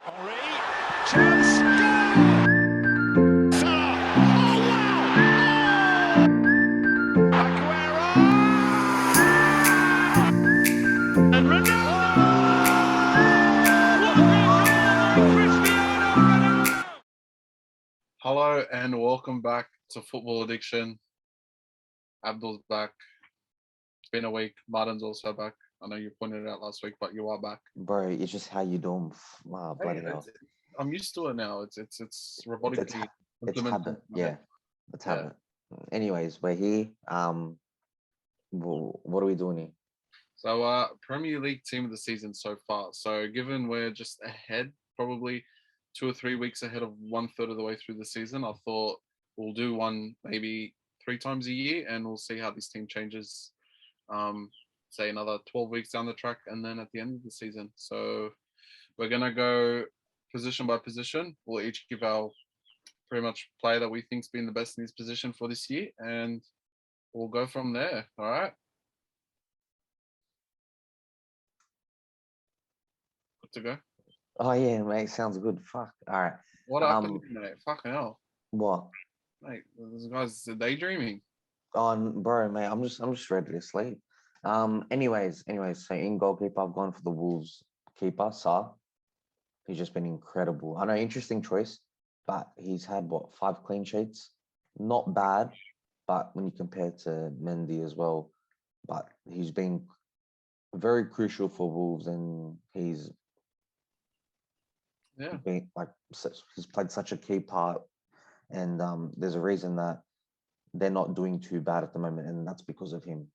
Henry, chance, goal! Salah, oh wow! Oh! Aguero! And Ronaldo! What a goal! Cristiano Ronaldo! Hello and welcome back to Football Addiction. Abdul's back. It's been a week. Martin's also back. I know you pointed it out last week, but you are back. Bro, it's just how you do them. Wow, Hey, bloody hell. I'm used to it now. It's It's, robotically it's implemented. habit, yeah. It's Yeah. habit. Anyways, we're here. What are we doing here? So, Premier League team of the season so far. So, given we're just ahead, probably 2 or 3 weeks ahead of 1/3 of the way through the season, I thought we'll do one maybe 3 times a year, and we'll see how this team changes. Say another 12 weeks down the track, and then at the end of the season. So, we're gonna go position by position. We'll each give our pretty much player that we think's been the best in his position for this year, and we'll go from there. All right. Good to go. Oh yeah, mate, sounds good. Fuck. All right. What happened, mate? Fucking hell, What? mate. This guy's daydreaming. Bro, mate, I'm just ready to sleep. Anyways, so in goalkeeper, I've gone for the Wolves keeper, Sa. He's just been incredible. I know, interesting choice, but he's had what, 5 clean sheets? Not bad, but when you compare to Mendy as well, but he's been very crucial for Wolves, and he's Yeah. been he's played such a key part, and there's a reason that they're not doing too bad at the moment, and that's because of him.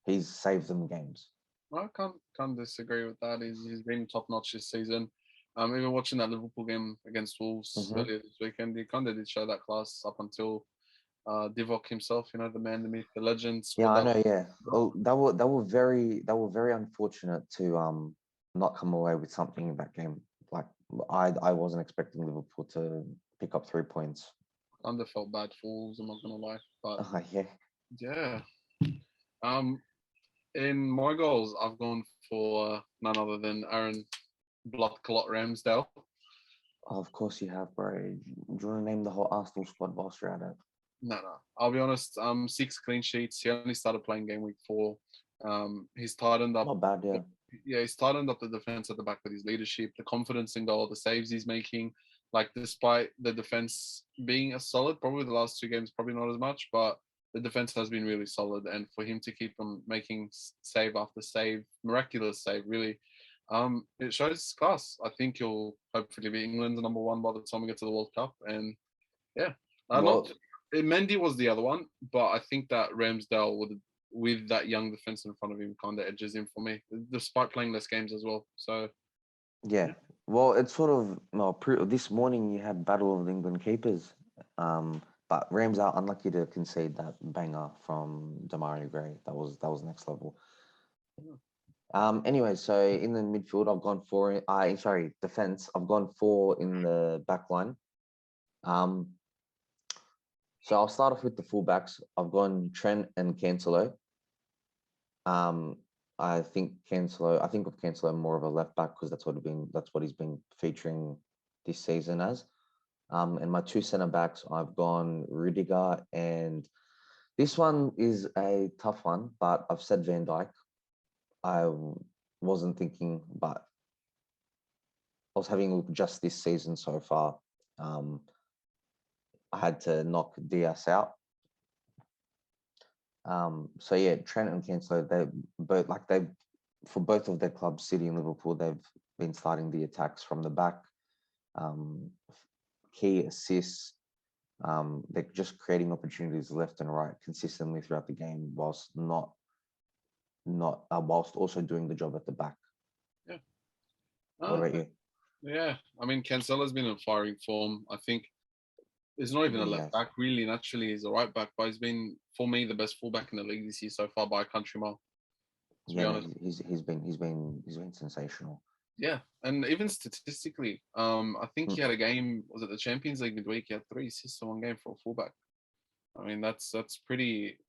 He's saved them games. I can't disagree with that. He's been top notch this season. Even watching that Liverpool game against Wolves earlier this weekend, he kind of did show that class up until Divock himself. You know, the man, the myth, the legend. Yeah, I know. Yeah, well, they were very unfortunate to not come away with something in that game. Like I wasn't expecting Liverpool to pick up 3 points. Kind of felt bad for Wolves. I'm not gonna lie, but Yeah. yeah. In my goals, I've gone for none other than Aaron Blood Clot Ramsdale. Oh, of course you have, bro. Do you want to name the whole Arsenal squad whilst you're at it? No. I'll be honest. 6 clean sheets. He only started playing game week 4. He's tightened up. Not bad, yeah. Yeah, he's tightened up the defense at the back with his leadership, the confidence in goal, the saves he's making. Like, despite the defense being a solid, probably the last 2 games, probably not as much, but the defense has been really solid. And for him to keep on making save after save, miraculous save, really, it shows his class. I think he'll hopefully be England's number 1 by the time we get to the World Cup. And yeah, Well, Mendy was the other one, but I think that Ramsdale with that young defense in front of him kind of edges him for me, despite playing less games as well. So yeah. Well, it's sort of this morning you had Battle of the England keepers, but Rams are unlucky to concede that banger from Demario Gray. That was next level. Anyway, so in the midfield, I've gone for defense. I've gone 4 in the back line. So I'll start off with the fullbacks. I've gone Trent and Cancelo. I think of Cancelo more of a left back because that's what he's been featuring this season as. And my 2 centre backs, I've gone Rudiger, and this one is a tough one, but I've said Van Dijk. I wasn't thinking, but I was having a look just this season so far. I had to knock Diaz out. So yeah, Trent and Cancelo, for both of their clubs, City and Liverpool, they've been starting the attacks from the back. Key assists. They're just creating opportunities left and right consistently throughout the game, whilst whilst also doing the job at the back. yeah. What about you? Yeah, I mean, Cancelo's been in firing form. I think he's not even a left back, really. Naturally, he's a right back, but he's been, for me, the best fullback in the league this year so far by a country mile. To be honest, he's been sensational. Yeah, and even statistically, I think he had a game. Was it the Champions League midweek? He had 3 assists in one game for a fullback. I mean, that's pretty.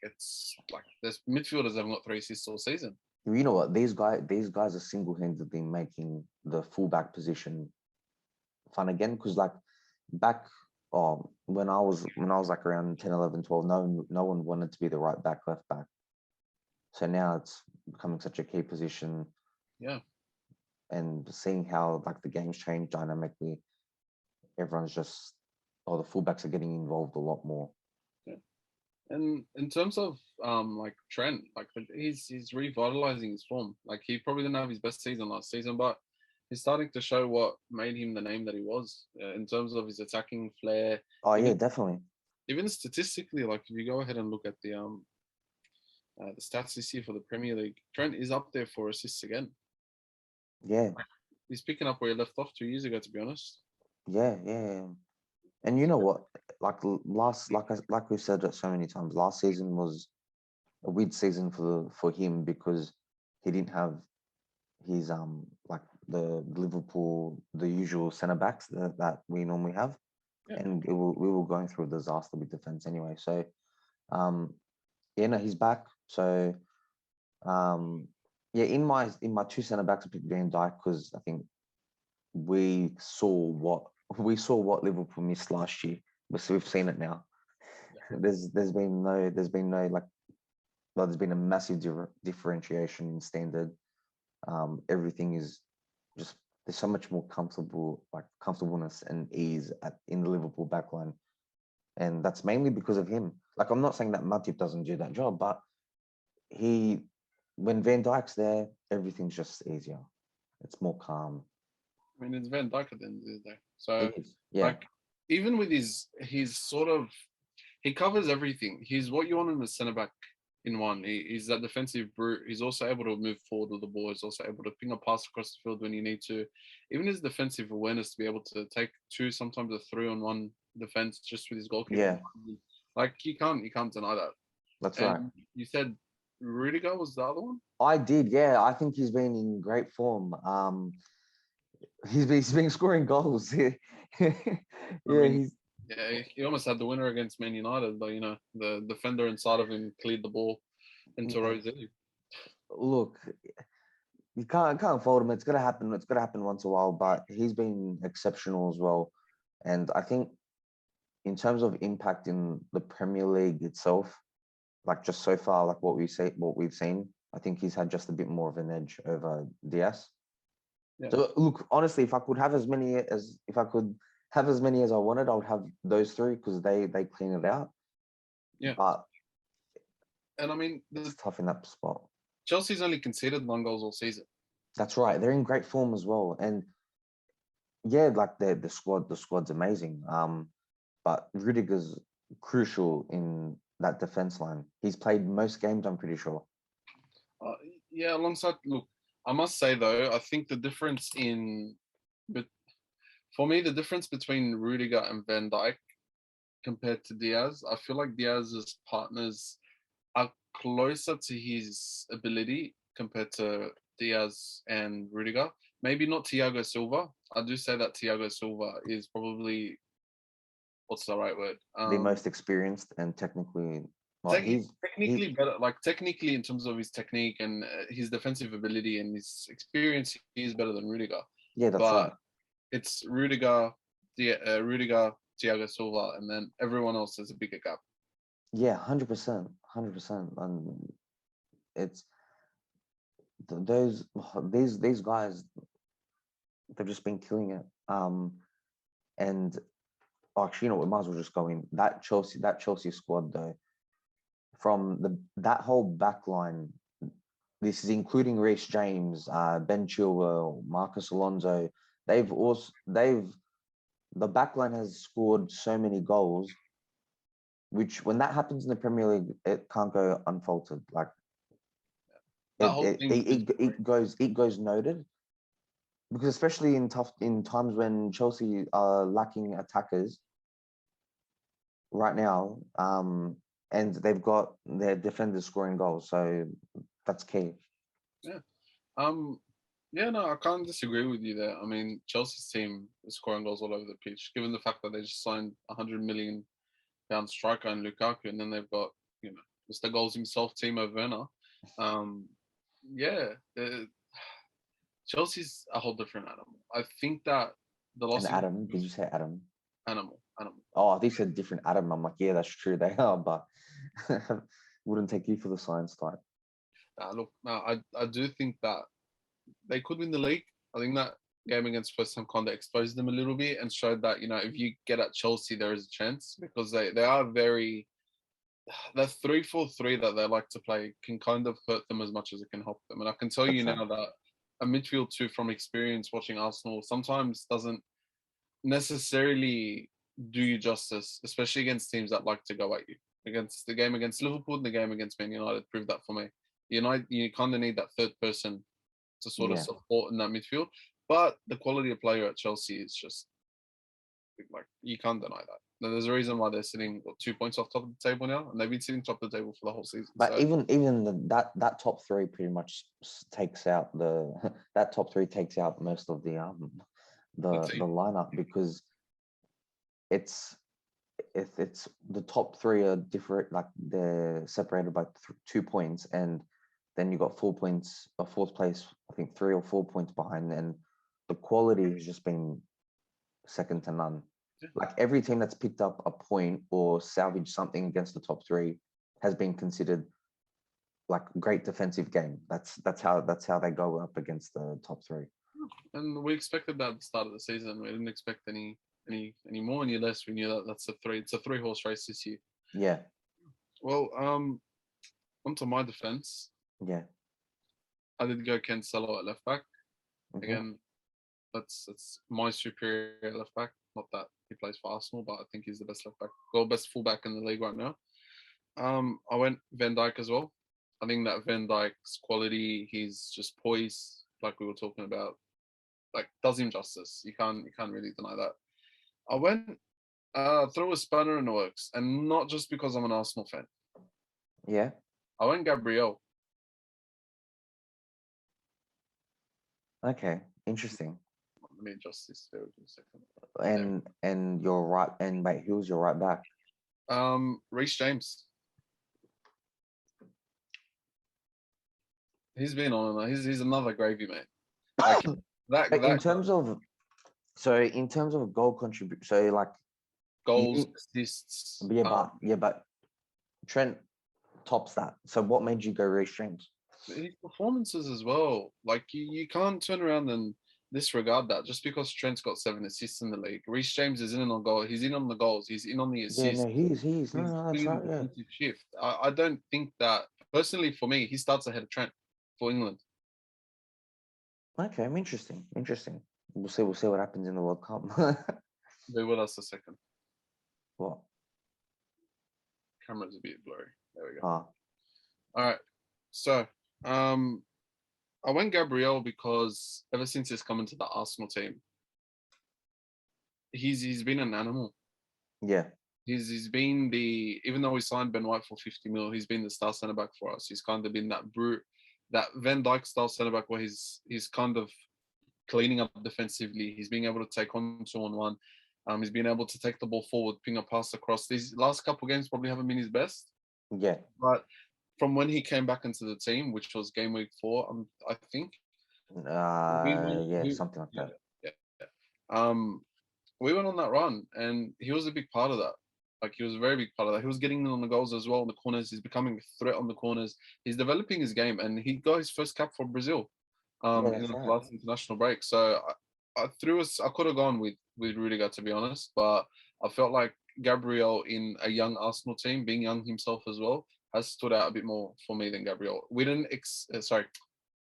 It's like there's midfielders haven't got 3 assists all season. You know what? These guys are single-handedly making the fullback position fun again. Because like back, when I was like around 10, 11, 12, no one wanted to be the right back, left back. So now it's becoming such a key position, Yeah. and seeing how like the game's changed dynamically, everyone's just, the fullbacks are getting involved a lot more. Yeah. And in terms of like Trent, like he's revitalizing his form. Like he probably didn't have his best season last season, but he's starting to show what made him the name that he was in terms of his attacking flair. Oh yeah, Even definitely. even statistically, like if you go ahead and look at the stats this year for the Premier League, Trent is up there for assists again. Yeah, He's picking up where he left off 2 years ago, to be honest. yeah. And you know what? Like we've said it so many times, last season was a weird season for him because he didn't have his like the usual centre backs that we normally have, Yeah. and we were going through a disaster with defense anyway. So yeah, no, he's back. So yeah, in my two centre backs, I picked Van Dijk because I think we saw what Liverpool missed last year. So we've seen it now. There's been no like, well, there's been a massive differentiation in standard. Everything is just, there's so much more comfortableness and ease in the Liverpool backline, and that's mainly because of him. Like, I'm not saying that Matip doesn't do that job, but he, when Van Dijk's there, everything's just easier. It's more calm. I mean, it's Van Dijk at the end of the day. So, It is, yeah, like, even with his sort of, he covers everything. He's what you want in a centre back in one. He's that defensive brute. He's also able to move forward with the ball. He's also able to ping a pass across the field when you need to. Even his defensive awareness to be able to take two, sometimes a 3-on-1 defense just with his goalkeeper. yeah. Like you can't deny that. That's And right. you said Rudiger was the other one? I did, yeah. I think he's been in great form. He's been scoring goals. Yeah, I yeah. mean, yeah, he almost had the winner against Man United, but the defender inside of him cleared the ball into Yeah. Rose. Look, you can't fault him. It's gonna happen. It's gonna happen once in a while. But he's been exceptional as well. And I think in terms of impact in the Premier League itself, like just so far, like what we've seen, I think he's had just a bit more of an edge over Diaz. Yeah. So look, honestly, if I could have as many as I wanted, I would have those three because they clean it out. Yeah. But And I mean, it's tough in that spot. Chelsea's only conceded 1 goal all season. That's right. They're in great form as well. And yeah, like the squad's amazing. But Rudiger's crucial in that defense line. He's played most games, I'm pretty sure. Yeah, alongside, look, I must say though, I think but for me, the difference between Rudiger and Van Dijk compared to Diaz, I feel like Diaz's partners are closer to his ability compared to Diaz and Rudiger. Maybe not Thiago Silva. I do say that Thiago Silva is probably, what's the right word? The most experienced and technically, well, technically better. Like technically, in terms of his technique and his defensive ability and his experience, he is better than Rudiger. yeah, that's But right. it's Rudiger, Thiago Silva, and then everyone else has a bigger gap. Yeah, 100%, 100%. And it's these guys, they've just been killing it. And actually, we might as well just go in that Chelsea squad though. From that whole back line, this is including Rhys James, Ben Chilwell, Marcus Alonso. The back line has scored so many goals, which when that happens in the Premier League, it can't go unfaulted. Like That whole thing it goes noted, because especially in times when Chelsea are lacking attackers right now, and they've got their defenders scoring goals, so that's key. Yeah. Yeah, no, I can't disagree with you there. I mean, Chelsea's team is scoring goals all over the pitch, given the fact that they just signed £100 million striker and Lukaku, and then they've got, Mr. Goals himself, Timo Werner. yeah, Chelsea's a whole different animal. I think that the And loss against Adam, did you say Adam? animal. Oh, I think you said different Adam. I'm like, yeah, that's true. They are, but wouldn't take you for the science type. Look, no, I do think that they could win the league. I think that game against West Ham kind of exposed them a little bit and showed that, if you get at Chelsea, there is a chance because they are very, that 3-4-3 that they like to play can kind of hurt them as much as it can help them. And I can tell For you sure. now that a midfield two from experience watching Arsenal sometimes doesn't necessarily do you justice, especially against teams that like to go at you. Against the game against Liverpool and the game against Man United proved that for me. You kind of need that third person to sort of Yeah. support in that midfield. But the quality of player at Chelsea is just like you can't deny that. There's a reason why they're sitting 2 points off top of the table now, and they've been sitting top of the table for the whole season. But So even that top three pretty much takes out the that top three takes out most of the the team, lineup because it's it's the top three are different, like they're separated by 2 points, and then you got 4 points, a fourth place, I think 3 or 4 points behind, and the quality has just been second to none. Like every team that's picked up a point or salvaged something against the top three has been considered like great defensive game. That's how they go up against the top three. and we expected that at the start of the season. We didn't expect any more, any less. We knew that that's a three. It's a three-horse race this year. Yeah, Well, onto my defense. yeah. I did go Cancelo at left back. Hmm. Again, that's my superior left back. Not that he plays for Arsenal, but I think he's the best left back, or best fullback in the league right now. I went Van Dijk as well. I think that Van Dijk's quality, he's just poised, like we were talking about, like does him justice. You can't really deny that. I went throw a spanner in the works, and not just because I'm an Arsenal fan. Yeah. I went Gabriel. Okay. Interesting. Let me adjust this there for a second. And you're right. And wait, who was your right back? Rhys James. He's been on. He's another gravy man. Like that But that in terms of goal contribution, so like goals, you, assists. but Trent tops that. So what made you go Rhys James? His performances as well. Like you can't turn around and disregard that just because Trent's got 7 assists in the league. Rhys James is in on goal. He's in on the goals. He's in on the Yeah, assists. no, he's no, He's no, that's doing right. the Yeah. defensive shift. I don't think that personally for me, he starts ahead of Trent for England. Okay, I'm interesting. Interesting. We'll see what happens in the World Cup. Bear with us a second. What? Camera's a bit blurry. There we go. Ah, All right. So, I went Gabriel because ever since he's come into the Arsenal team, he's been an animal. yeah, He's been even though we signed Ben White for 50 mil, he's been the star centre back for us. He's kind of been that Van Dijk style centre back where he's kind of cleaning up defensively. He's being able to take on 2-on-1. He's been able to take the ball forward, ping a pass across. These last couple games probably haven't been his best, yeah. but from when he came back into the team, which was game week 4, I think. Yeah, something like Yeah, that. yeah. We went on that run, and he was a big part of that. Like he was a very big part of that. He was getting in on the goals as well in the corners. He's becoming a threat on the corners. He's developing his game, and he got his first cap for Brazil, Yeah, in that's the right. last international break. So I could have gone with Rudiger to be honest, but I felt like Gabriel in a young Arsenal team, being young himself as well, has stood out a bit more for me than Gabriel. We didn't,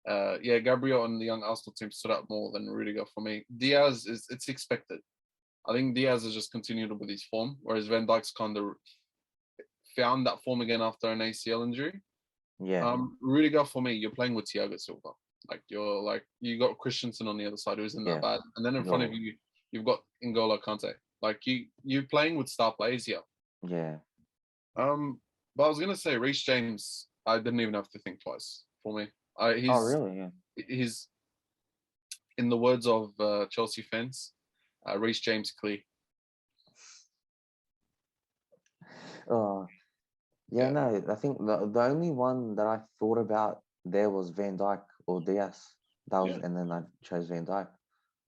Gabriel and the young Arsenal team stood out more than Rudiger for me. Diaz it's expected. I think Diaz has just continued with his form, whereas Van Dijk's kind of found that form again after an ACL injury. Yeah, Rudiger for me, you're playing with Thiago Silva. You got Christensen on the other side who isn't that yeah. bad, and then in front of you, you've got N'Golo Kante. Like you're playing with star players here. Yeah. But I was gonna say Rhys James. I didn't even have to think twice for me. Oh, really? Yeah. He's in the words of Chelsea fans, Rhys James clear. Oh, yeah. Yeah. No, I think the only one that I thought about there was Van Dijk or Diaz. That was, Yeah. and then I chose Van Dijk.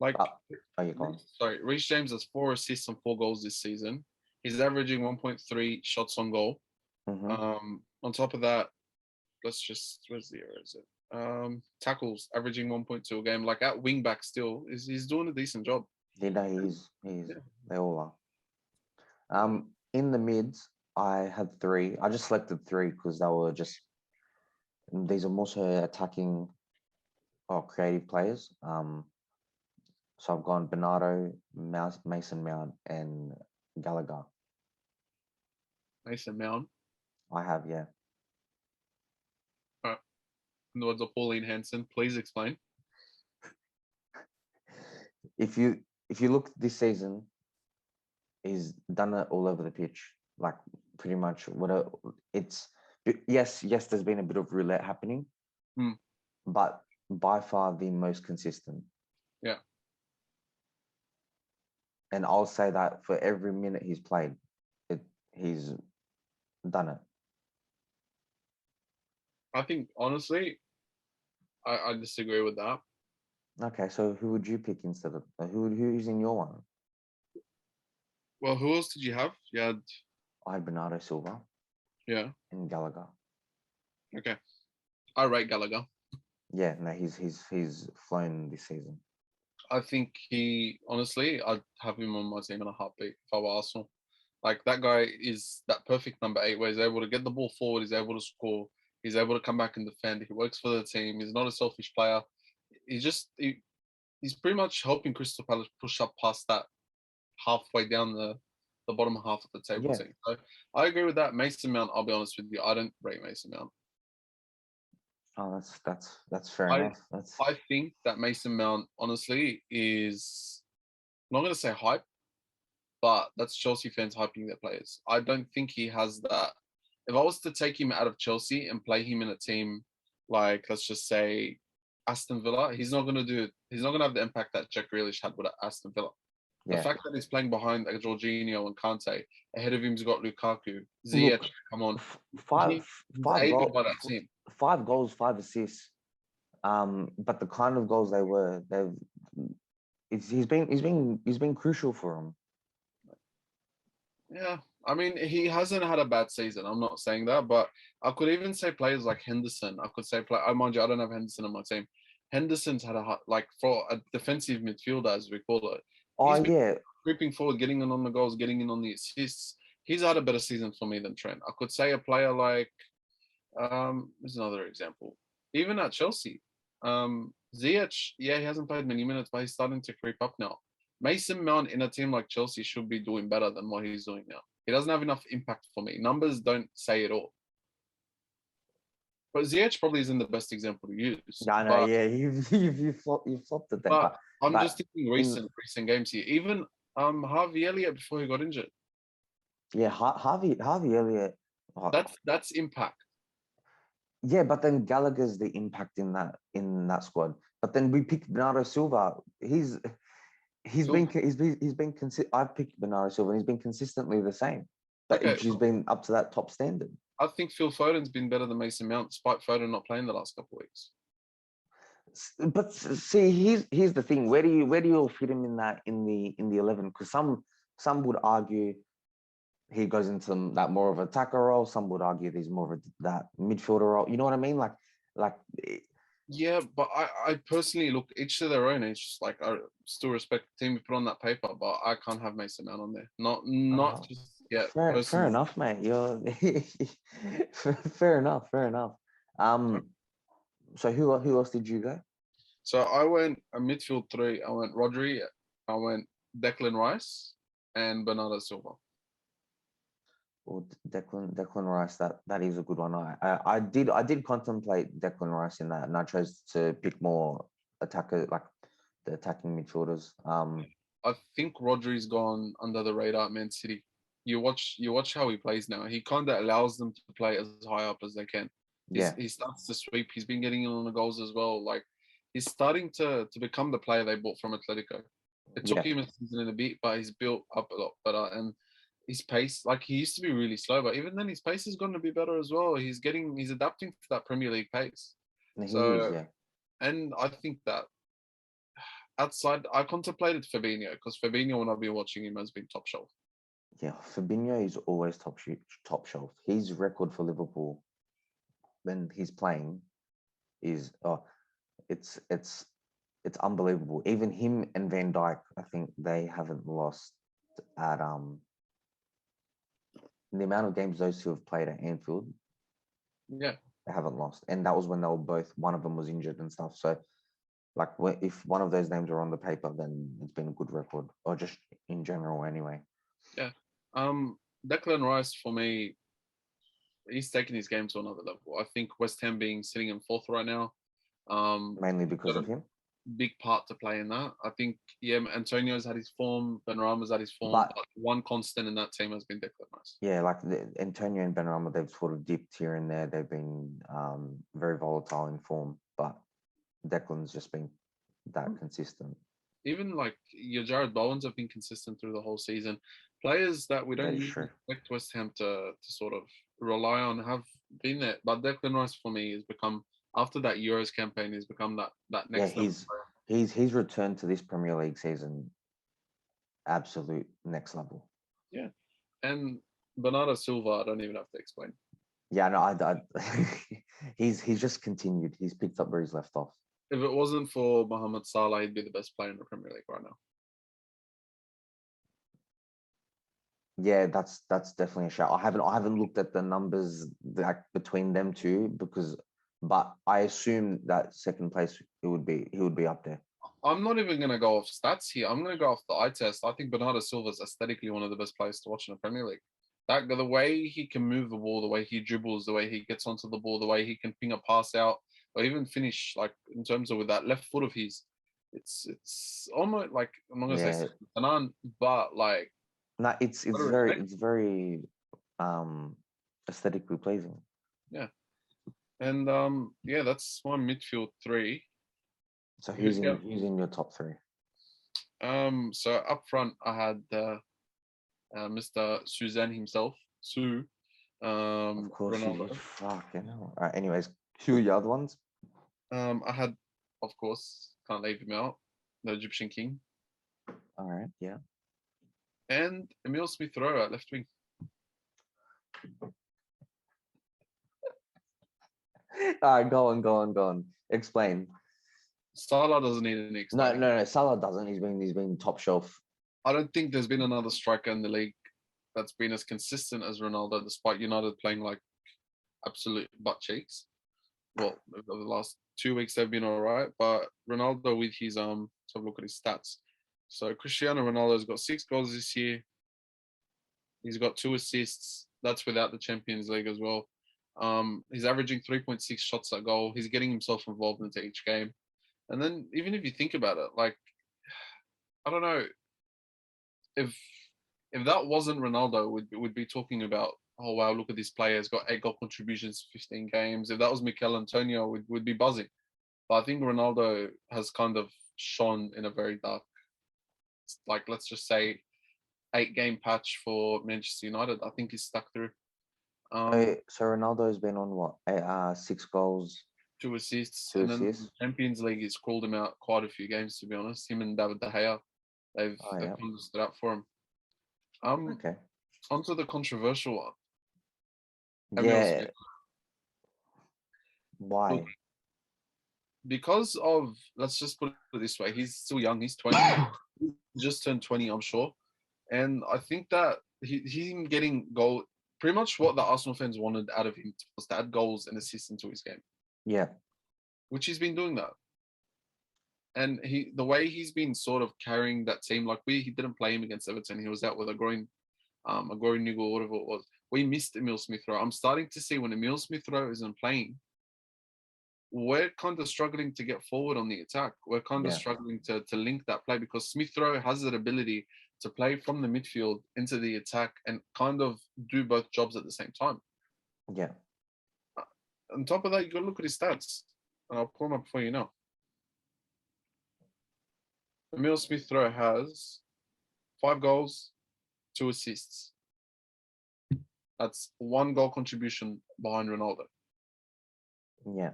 Like, But oh, you gone? Rhys James has 4 assists and 4 goals this season. He's averaging 1.3 shots on goal. Mm-hmm. On top of that, where's the error? Is it? Tackles averaging 1.2 a game. Like at wing back still, he's doing a decent job. Yeah, no, he's Yeah. they all are. In the mids, I had three. I just selected three because they were just these are mostly attacking or creative players. So I've gone Bernardo, Mason Mount, and Gallagher. Mason Mount. I have, yeah. In the words of Pauline Hanson, please explain. If you look this season, he's done it all over the pitch. Like pretty much it's yes, there's been a bit of roulette happening, but by far the most consistent. Yeah. And I'll say that for every minute he's played, he's done it. I think honestly, I disagree with that. Okay, so who would you pick instead of who's in your one? Well, who else did you have? You had I had Bernardo Silva. Yeah. And Gallagher. Okay. I rate Gallagher. Yeah, no, he's flown this season. I think honestly, I'd have him on my team in a heartbeat if I were Arsenal. Like that guy is that perfect number 8 where he's able to get the ball forward, he's able to score, he's able to come back and defend. He works for the team. He's not a selfish player. He's pretty much helping Crystal Palace push up past that halfway down the bottom half of the table team. So I agree with that. Mason Mount, I'll be honest with you, I don't rate Mason Mount. Oh, that's fair enough. I think that Mason Mount, honestly, is I'm not going to say hype, but that's Chelsea fans hyping their players. I don't think he has that. If I was to take him out of Chelsea and play him in a team like, let's just say, Aston Villa, he's not going to have the impact that Jack Grealish had with Aston Villa. The fact that he's playing behind Jorginho and Kante, ahead of him's got Lukaku, Ziyech, come on. Five goals by that team. 5 goals, 5 assists. But the kind of goals he's been crucial for him. Yeah, I mean, he hasn't had a bad season. I'm not saying that, but I could even say players like Henderson. I could say, mind you, I don't have Henderson on my team. Henderson's had for a defensive midfielder, as we call it. He's been creeping forward, getting in on the goals, getting in on the assists. He's had a better season for me than Trent. I could say a player like, there's another example. Even at Chelsea, Ziyech, he hasn't played many minutes, but he's starting to creep up now. Mason Mount in a team like Chelsea should be doing better than what he's doing now. He doesn't have enough impact for me. Numbers don't say it all. But Ziyech probably isn't the best example to use. I know, you flopped it there. But I'm just thinking recent games here. Even Harvey Elliott before he got injured. Yeah, Harvey Elliott. That's impact. Yeah, but then Gallagher's the impact in that squad. But then we picked Bernardo Silva. I've picked Bernardo Silva and he's been consistently the same. But he's been up to that top standard. I think Phil Foden's been better than Mason Mount, despite Foden not playing the last couple of weeks. But see, here's the thing. Where do you all fit him in the 11? Because some would argue he goes into that more of an attacker role. Some would argue he's more of that midfielder role. You know what I mean? Like. Yeah, but I personally look each to their own. It's just like I still respect the team we put on that paper, but I can't have Mason Mount on there. Not just yet. Fair enough, mate. You're fair enough. So who else did you go? So I went a midfield 3. I went Rodri, I went Declan Rice, and Bernardo Silva. Well, Declan Rice, that is a good one. I did contemplate Declan Rice in that, and I chose to pick more attacker, like the attacking midfielders. I think Rodri's gone under the radar at Man City. You watch how he plays now. He kind of allows them to play as high up as they can. He starts to sweep. He's been getting in on the goals as well. Like he's starting to become the player they bought from Atletico. It took him a season and a bit, but he's built up a lot better. And his pace, like he used to be really slow, but even then his pace has gotten to be better as well. He's adapting to that Premier League pace. And he is, So, yeah. and I think that outside, I contemplated Fabinho because Fabinho, when I've been watching him, has been top shelf. Yeah, Fabinho is always top shelf. His record for Liverpool when he's playing is it's unbelievable. Even him and Van Dijk, I think they haven't lost at the amount of games those two have played at Anfield. Yeah, They haven't lost, and that was when they were both. One of them was injured and stuff. So, like, if one of those names are on the paper, then it's been a good record, or just in general, anyway. yeah. Declan Rice for me, he's taking his game to another level. I think West Ham being sitting in fourth right now, Mainly because got of a him. big part to play in that. I think Antonio's had his form, Benrahma's had his form, But but one constant in that team has been Declan Rice. yeah, like Antonio and Benrahma, they've sort of dipped here and there. They've been very volatile in form, but Declan's just been that consistent. Even like your Jared Bowens have been consistent through the whole season. Players that we don't That is usually true. expect West Ham to sort of rely on have been there. But Declan Rice for me has become, after that Euros campaign, has become that Yeah, next level player. he's returned to this Premier League season absolute next level. Yeah. And Bernardo Silva, I don't even have to explain. Yeah, no, he's just continued. He's picked up where he's left off. If it wasn't for Mohamed Salah, he'd be the best player in the Premier League right now. Yeah, that's definitely a shout. I haven't looked at the numbers like between them two but I assume that second place he would be up there. I'm not even going to go off stats here. I'm going to go off the eye test. I think Bernardo Silva is aesthetically one of the best players to watch in the Premier League. The way he can move the ball, the way he dribbles, the way he gets onto the ball, the way he can ping a pass out, or even finish, like in terms of with that left foot of his, it's almost like, I'm not going to say Yeah, but like, no, it's very aesthetically pleasing. yeah. And yeah, that's my midfield three. So who's in your top three? So up front I had Mr. Suzanne himself, Sue. Of course, Ronaldo. fucking hell. All right, anyways, who are the other ones? I had, of course, can't leave him out, the Egyptian king, All right, yeah. and Emile Smith Rowe at left wing. All right, go on. Explain. Salah doesn't need any explaining. No. Salah doesn't. He's been top shelf. I don't think there's been another striker in the league that's been as consistent as Ronaldo, despite United playing like absolute butt cheeks. Well, over the last 2 weeks they've been all right, but Ronaldo with his let's have a look at his stats. So Cristiano Ronaldo's got 6 goals this year. He's got 2 assists. That's without the Champions League as well. He's averaging 3.6 shots at goal. He's getting himself involved into each game. And then even if you think about it, like, I don't know, if that wasn't Ronaldo, we'd be talking about, oh wow, look at this player, he's got 8 goal contributions, 15 games. If that was Mikel Antonio, we'd be buzzing. But I think Ronaldo has kind of shone in a very dark, like, let's just say 8-game patch for Manchester United. I think he's stuck through. So Ronaldo's been on what? 6 goals, 2 assists, 2 and then assists. the Champions League has called him out quite a few games, to be honest. Him and David De Gea, they've kind of stood up for him. Okay. Onto the controversial one. Yeah. Why? Because of, let's just put it this way, he's still young. He's 20. He just turned 20, I'm sure. And I think that him getting goal, pretty much what the Arsenal fans wanted out of him was to add goals and assists into his game. Yeah. Which he's been doing that. And the way he's been sort of carrying that team, like he didn't play him against Everton. He was out with a groin niggle, whatever it was. We missed Emile Smith Rowe. I'm starting to see when Emile Smith Rowe isn't playing, we're kind of struggling to get forward on the attack. We're kind of struggling to link that play, because Smith Rowe has that ability to play from the midfield into the attack and kind of do both jobs at the same time. Yeah. On top of that, you got to look at his stats. And I'll pull them up for you now. Emile Smith Rowe has 5 goals, 2 assists. That's 1 goal contribution behind Ronaldo. Yeah.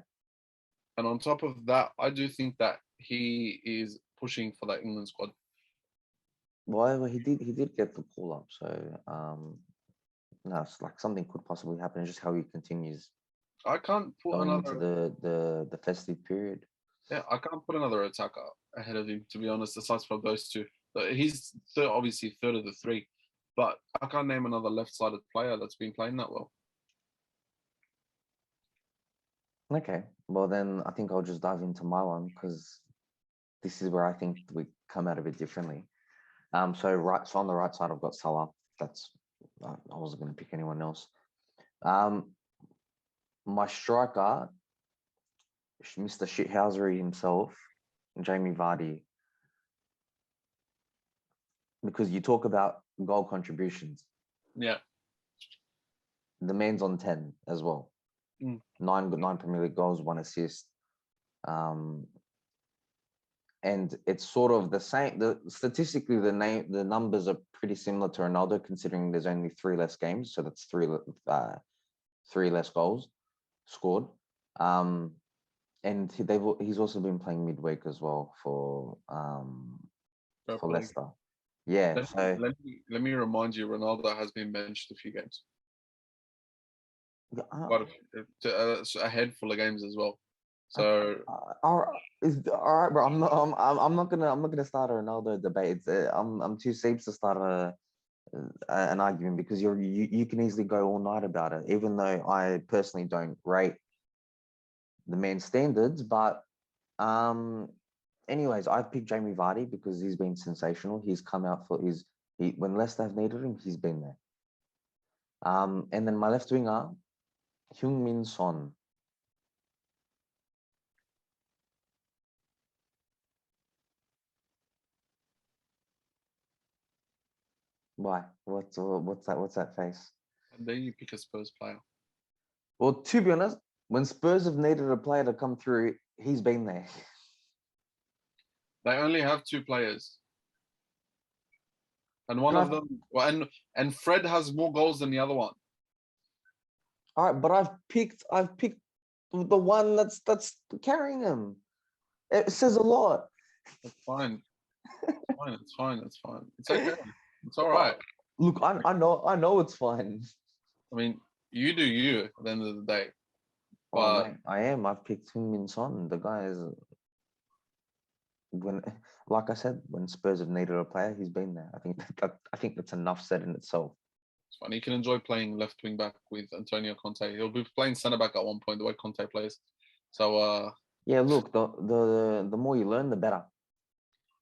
And on top of that, I do think that he is pushing for that England squad. Well, he did get the call up, so no, it's like something could possibly happen. It's just how he continues I can't put going into another. the festive period. Yeah, I can't put another attacker ahead of him, to be honest, aside from those two. He's obviously third of the three, but I can't name another left-sided player that's been playing that well. Okay, well then I think I'll just dive into my one because this is where I think we come out of it differently. So on the right side I've got Salah. That's I wasn't going to pick anyone else. My striker, Mr. Shithousery himself, Jamie Vardy, because you talk about goal contributions. Yeah. The man's on 10 as well. Mm. Nine Premier League goals, 1 assist. And it's sort of the same. Statistically, the numbers are pretty similar to Ronaldo, considering there's only 3 less games, so that's three less goals scored. And he's also been playing midweek as well for Leicester. Yeah. Let me remind you, Ronaldo has been benched a few games. Quite a handful of games as well. So all right, bro. I'm not gonna start a Ronaldo debate. I'm too steep to start an argument because you can easily go all night about it. Even though I personally don't rate the man's standards, but anyways, I've picked Jamie Vardy because he's been sensational. He's come out for when Leicester have needed him, he's been there. And then my left winger, Heung-min Son. Why? What's that face? and then you pick a Spurs player. Well, to be honest, when Spurs have needed a player to come through, he's been there. They only have 2 players. And one of them, well, and Fred has more goals than the other one. All right, but I've picked the one that's carrying him. It says a lot. It's fine. It's fine. It's okay. It's all right. Look, I know it's fine. I mean, you do you at the end of the day. Oh, But mate, I am. I've picked Heung-min Son. The guy is like I said, when Spurs have needed a player, he's been there. I think that's enough said in itself. it's fun. He can enjoy playing left wing back with Antonio Conte. He'll be playing centre back at one point, the way Conte plays. So yeah, look, the more you learn, the better.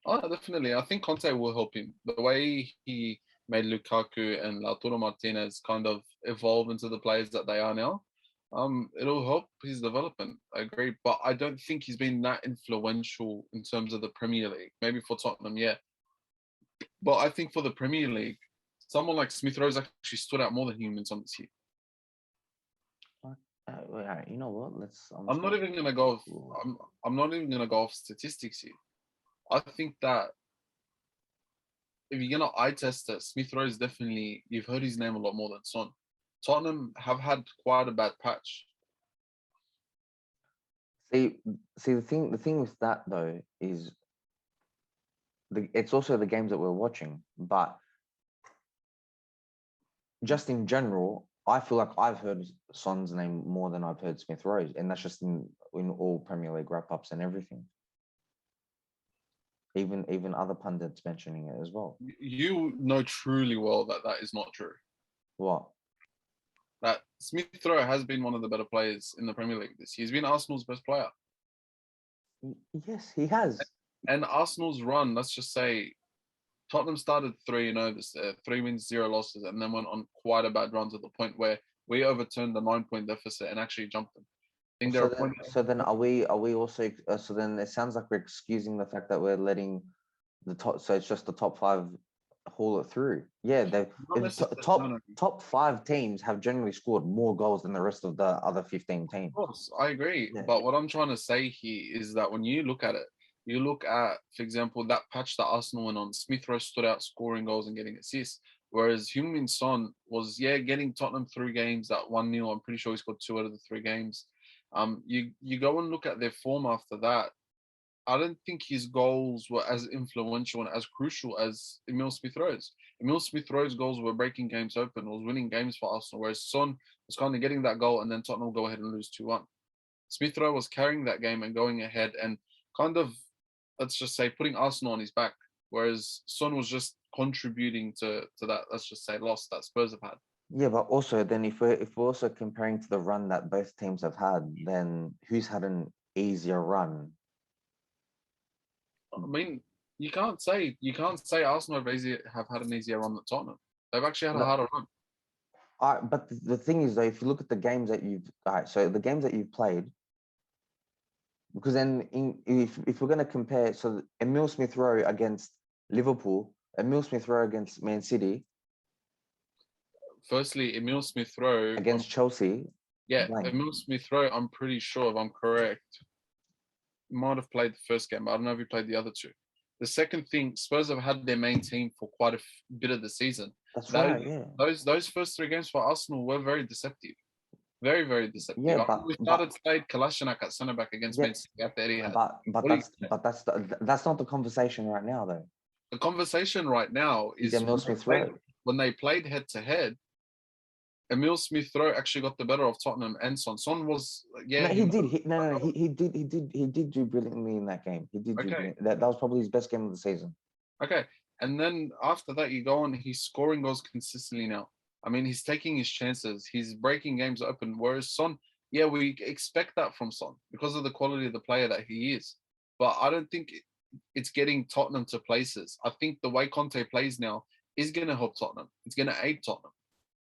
oh, definitely. I think Conte will help him. The way he made Lukaku and Lautaro Martinez kind of evolve into the players that they are now, it'll help his development. I agree, but I don't think he's been that influential in terms of the Premier League. Maybe for Tottenham, yeah, but I think for the Premier League, someone like Smith Rowe actually stood out more than humans on this year. You know what? I'm not even gonna go. I'm not even gonna go off statistics here. I think that if you're gonna eye test it, Smith Rowe is definitely, you've heard his name a lot more than Son. Tottenham have had quite a bad patch. See the thing with that though is it's also the games that we're watching, but just in general, I feel like I've heard Son's name more than I've heard Smith Rowe, and that's just in all Premier League wrap-ups and everything. Even other pundits mentioning it as well. You know truly well that is not true. What? That Smith Rowe has been one of the better players in the Premier League this year. He's been Arsenal's best player. Yes, he has. And Arsenal's run, let's just say, Tottenham started 3-0, 3 wins, 0 losses, and then went on quite a bad run to the point where we overturned the 9-point deficit and actually jumped them. I think so then are we also so then it sounds like we're excusing the fact that we're letting the top, so it's just the top 5 haul it through. Yeah, top 5 teams have generally scored more goals than the rest of the other 15 teams. Of course, I agree. Yeah. But what I'm trying to say here is that when you look at it, you look at, for example, that patch that Arsenal went on, Smith Rowe stood out scoring goals and getting assists, whereas Heung-min Son was, getting Tottenham through games at 1-0. I'm pretty sure he scored 2 out of the 3 games. You go and look at their form after that. I don't think his goals were as influential and as crucial as Emile Smith-Rowe's. Emile Smith-Rowe's goals were breaking games open, was winning games for Arsenal, whereas Son was kind of getting that goal and then Tottenham will go ahead and lose 2-1. Smith-Rowe was carrying that game and going ahead and kind of, let's just say, putting Arsenal on his back, whereas Son was just contributing to that, let's just say, loss that Spurs have had. Yeah, but also then if we're also comparing to the run that both teams have had, then who's had an easier run? I mean, you can't say Arsenal have had an easier run than Tottenham. They've actually had a harder run. All right, but the thing is though, if you look at the games that so the games that you've played, because then if we're going to compare, so Emile Smith-Rowe against Liverpool, Emile Smith-Rowe against Man City, firstly, Emile Smith-Rowe against Chelsea. Yeah, blank. Emile Smith-Rowe, I'm pretty sure, if I'm correct, might have played the first game, but I don't know if he played the other two. The second thing, Spurs have had their main team for quite a bit of the season. That's right, yeah. Those first three games for Arsenal were very deceptive. Very, very deceptive. Yeah, we played Kolasinac at centre back against Man City at the Etihad. That's not the conversation right now, though. The conversation right now is Emile Smith-Rowe. When they played head to head, Emile Smith-Rowe actually got the better of Tottenham and Son. Son was he did do brilliantly in that game. He did do brilliantly. That was probably his best game of the season. Okay. And then after that, you go on, he's scoring goals consistently now. I mean, he's taking his chances. He's breaking games open. Whereas Son, yeah, we expect that from Son because of the quality of the player that he is. But I don't think it's getting Tottenham to places. I think the way Conte plays now is going to help Tottenham. It's going to aid Tottenham.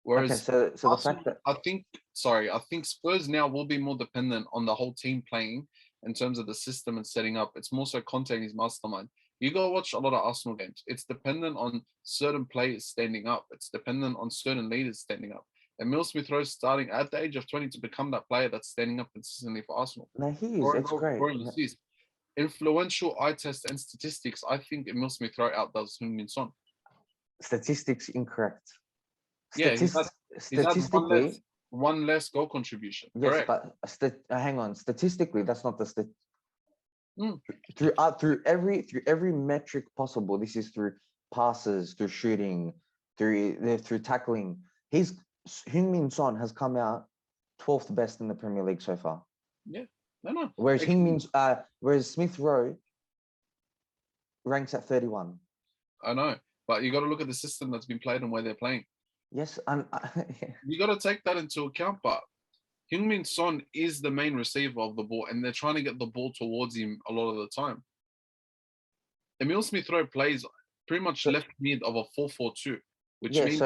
Whereas so Arsenal, the fact that I think Spurs now will be more dependent on the whole team playing in terms of the system and setting up. It's more so Conte and his mastermind. You go watch a lot of Arsenal games. It's dependent on certain players standing up. It's dependent on certain leaders standing up. And Emile Smith-Rowe starting at the age of 20 to become that player that's standing up consistently for Arsenal. No, he is. It's great. Influential eye test and statistics. I think Emile Smith-Rowe outdoes Heung-min Son. Statistics incorrect. Yeah, statistically, he's had one less goal contribution. Yes, correct. But hang on. Statistically, that's not the through every metric possible. This is through passes, through shooting, through tackling. Heung-min Son has come out 12th best in the Premier League so far. Yeah, no. Whereas whereas Smith-Rowe ranks at 31. I know, but you got to look at the system that's been played and where they're playing. Yes, and you got to take that into account. But Heung-min Son is the main receiver of the ball, and they're trying to get the ball towards him a lot of the time. Emile Smith-Rowe plays pretty much left mid of a 4-4-2, which means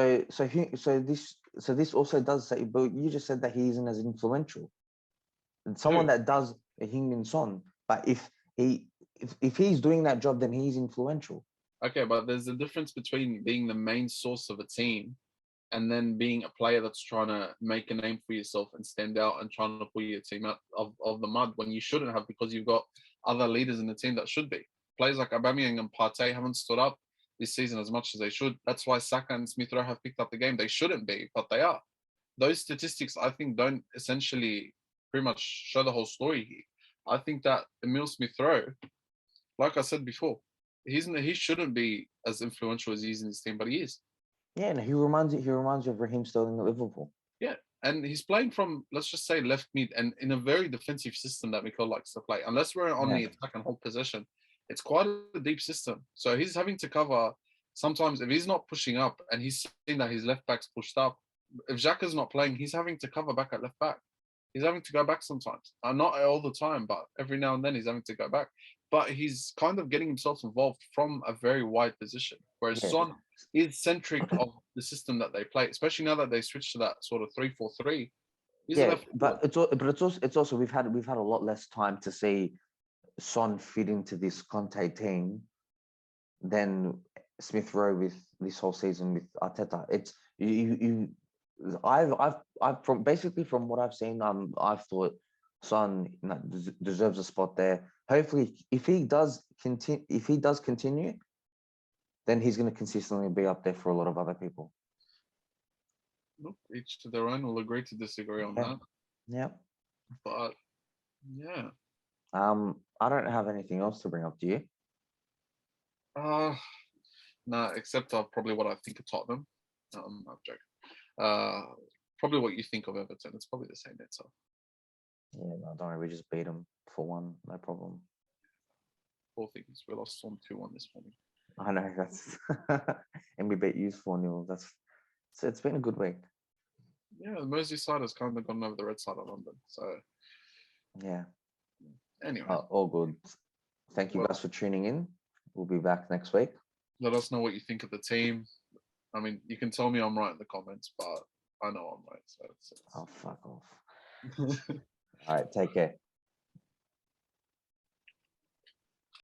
so this also does say, but you just said that he isn't as influential. Someone that does a Heung-min Son, but if he's doing that job, then he's influential. Okay, but there's a difference between being the main source of a team and then being a player that's trying to make a name for yourself and stand out and trying to pull your team out of the mud when you shouldn't have, because you've got other leaders in the team that should be. Players like Aubameyang and Partey haven't stood up this season as much as they should. That's why Saka and Smith-Rowe have picked up the game. They shouldn't be, but they are. Those statistics, I think, don't essentially pretty much show the whole story here. I think that Emile Smith-Rowe, like I said before, he shouldn't be as influential as he is in this team, but he is. Yeah, and he reminds you of Raheem Sterling at Liverpool. Yeah, and he's playing from, let's just say, left mid, and in a very defensive system that Mikel likes to play. Unless we're on the attack and hold possession, it's quite a deep system. So he's having to cover sometimes if he's not pushing up and he's seeing that his left back's pushed up. If Xhaka's not playing, he's having to cover back at left back. He's having to go back sometimes. Not all the time, but every now and then he's having to go back. But he's kind of getting himself involved from a very wide position. Whereas Son is centric of the system that they play, especially now that they switched to that sort of 3-4-3. But it's also we've had a lot less time to see Son fit into this Conte team than Smith-Rowe with this whole season with Arteta. It's I've from what I've seen, I've thought Son deserves a spot there. Hopefully, if he does continue, then he's going to consistently be up there for a lot of other people. Look, each to their own. We'll agree to disagree on that. Yeah. But Yeah. I don't have anything else to bring up. Do you? Uh, no, except probably what I think of Tottenham. I'm joking. Probably what you think of Everton. It's probably the same answer. Yeah, no, don't worry. We just beat them for one. No problem. Poor things. We lost on 2-1 this morning. I know that's and we beat you 4-0. That's so it's been a good week. Yeah, the Merseyside has kind of gone over the red side of London. So Yeah. anyway, All good. Thank you well, guys for tuning in. We'll be back next week. let us know what you think of the team. I mean, you can tell me I'm right in the comments, but I know I'm right. So Oh, fuck off. it's All right. Take care.